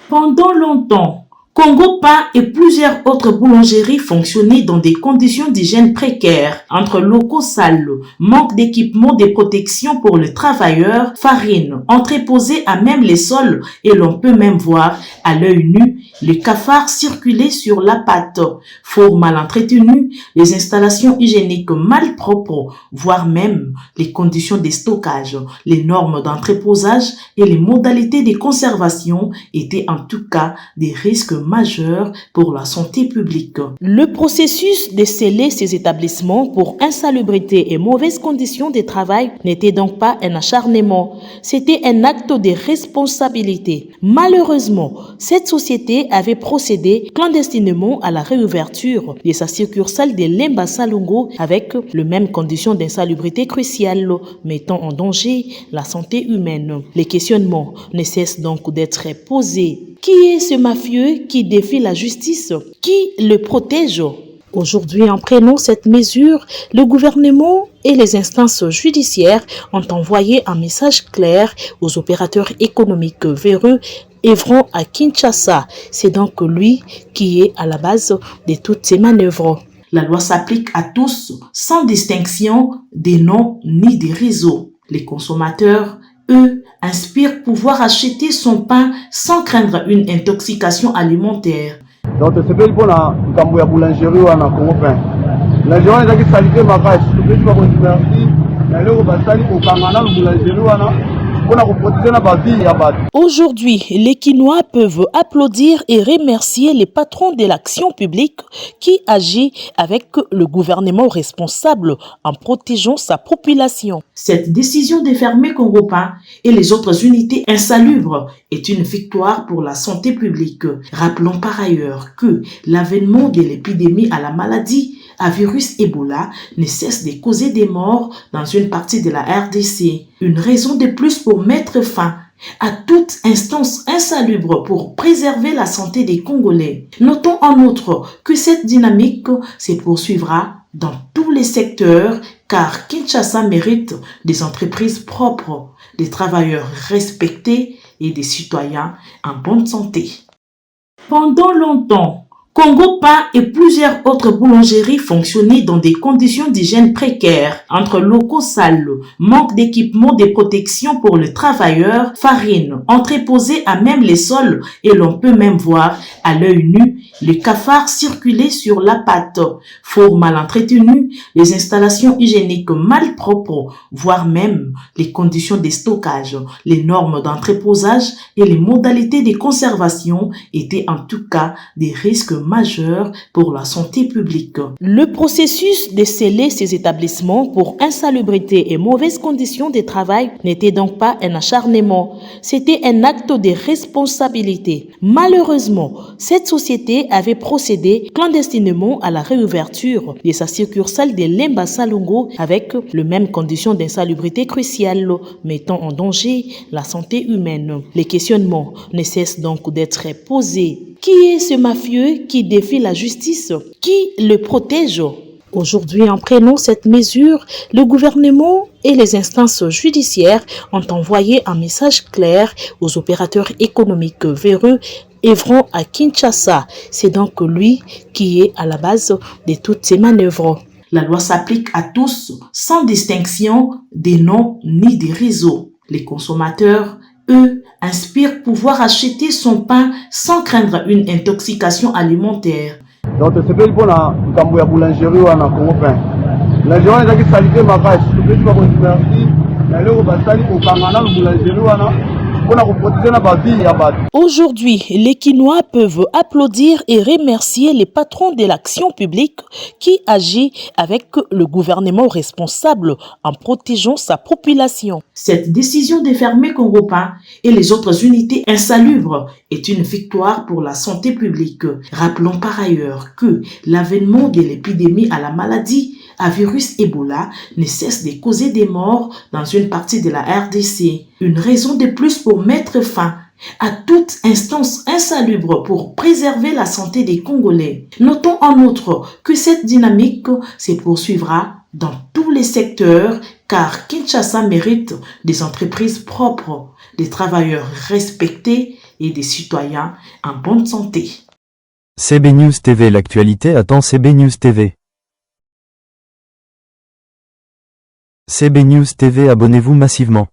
Pendant longtemps, Congo Pain et plusieurs autres boulangeries fonctionnaient dans des conditions d'hygiène précaires, entre locaux sales, manque d'équipement de protection pour les travailleurs, farine entreposée à même les sols et l'on peut même voir à l'œil nu les cafards circuler sur la pâte, fours mal entretenus, les installations hygiéniques mal propres, voire même les conditions de stockage, les normes d'entreposage et les modalités de conservation étaient en tout cas des risques majeurs pour la santé publique. Le processus de sceller ces établissements pour insalubrité et mauvaises conditions de travail n'était donc pas un acharnement, c'était un acte de responsabilité. Malheureusement, cette société avait procédé clandestinement à la réouverture de sa succursale de Lemba Salongo avec les mêmes conditions d'insalubrité cruciales, mettant en danger la santé humaine. Les questionnements ne cessent donc d'être posés. Qui est ce mafieux qui défie la justice? Qui le protège? Aujourd'hui, en prenant cette mesure, le gouvernement et les instances judiciaires ont envoyé un message clair aux opérateurs économiques véreux œuvrant à Kinshasa. C'est donc lui qui est à la base de toutes ces manœuvres. La loi s'applique à tous, sans distinction des noms ni des réseaux. Les consommateurs, eux, inspirent pouvoir acheter son pain sans craindre une intoxication alimentaire. Donc c'est bien pour la boulangerie ou en Congo Pain. La journée est salité ma vache, je vais vous remercier. Aujourd'hui, les Kinois peuvent applaudir et remercier les patrons de l'action publique qui agit avec le gouvernement responsable en protégeant sa population. Cette décision de fermer Congo Pain et les autres unités insalubres est une victoire pour la santé publique. Rappelons par ailleurs que l'avènement de l'épidémie à la maladie à virus Ebola ne cesse de causer des morts dans une partie de la RDC. Une raison de plus pour mettre fin à toute instance insalubre pour préserver la santé des Congolais. Notons en outre que cette dynamique se poursuivra dans tous les secteurs car Kinshasa mérite des entreprises propres, des travailleurs respectés et des citoyens en bonne santé. Pendant longtemps, Congo Pain et plusieurs autres boulangeries fonctionnaient dans des conditions d'hygiène précaires, entre locaux sales, manque d'équipement de protection pour les travailleurs, farine entreposée à même les sols et l'on peut même voir à l'œil nu les cafards circuler sur la pâte, fours mal entretenus, les installations hygiéniques mal propres, voire même les conditions de stockage, les normes d'entreposage et les modalités de conservation étaient en tout cas des risques majeurs pour la santé publique. Le processus de sceller ces établissements pour insalubrité et mauvaises conditions de travail n'était donc pas un acharnement, c'était un acte de responsabilité. Malheureusement, cette société avait procédé clandestinement à la réouverture de sa succursale de Lemba Salongo avec les mêmes conditions d'insalubrité cruciales, mettant en danger la santé humaine. Les questionnements ne cessent donc d'être posés. Qui est ce mafieux qui défie la justice? Qui le protège? Aujourd'hui, en prenant cette mesure, le gouvernement et les instances judiciaires ont envoyé un message clair aux opérateurs économiques véreux œuvrant à Kinshasa. C'est donc lui qui est à la base de toutes ces manœuvres. La loi s'applique à tous, sans distinction des noms ni des réseaux. Les consommateurs, eux, inspirent pouvoir acheter son pain sans craindre une intoxication alimentaire. Donc c'est bien pour la boulangerie ou en Congo Pain. La journée est salité ma vache, je vais vous remercier. Aujourd'hui, les Kinois peuvent applaudir et remercier les patrons de l'action publique qui agit avec le gouvernement responsable en protégeant sa population. Cette décision de fermer Congo Pain et les autres unités insalubres est une victoire pour la santé publique. Rappelons par ailleurs que l'avènement de l'épidémie à la maladie à virus Ebola ne cesse de causer des morts dans une partie de la RDC. Une raison de plus pour mettre fin à toute instance insalubre pour préserver la santé des Congolais. Notons en outre que cette dynamique se poursuivra dans tous les secteurs car Kinshasa mérite des entreprises propres, des travailleurs respectés et des citoyens en bonne santé. CB News TV, l'actualité attend CB News TV. CB News TV, abonnez-vous massivement.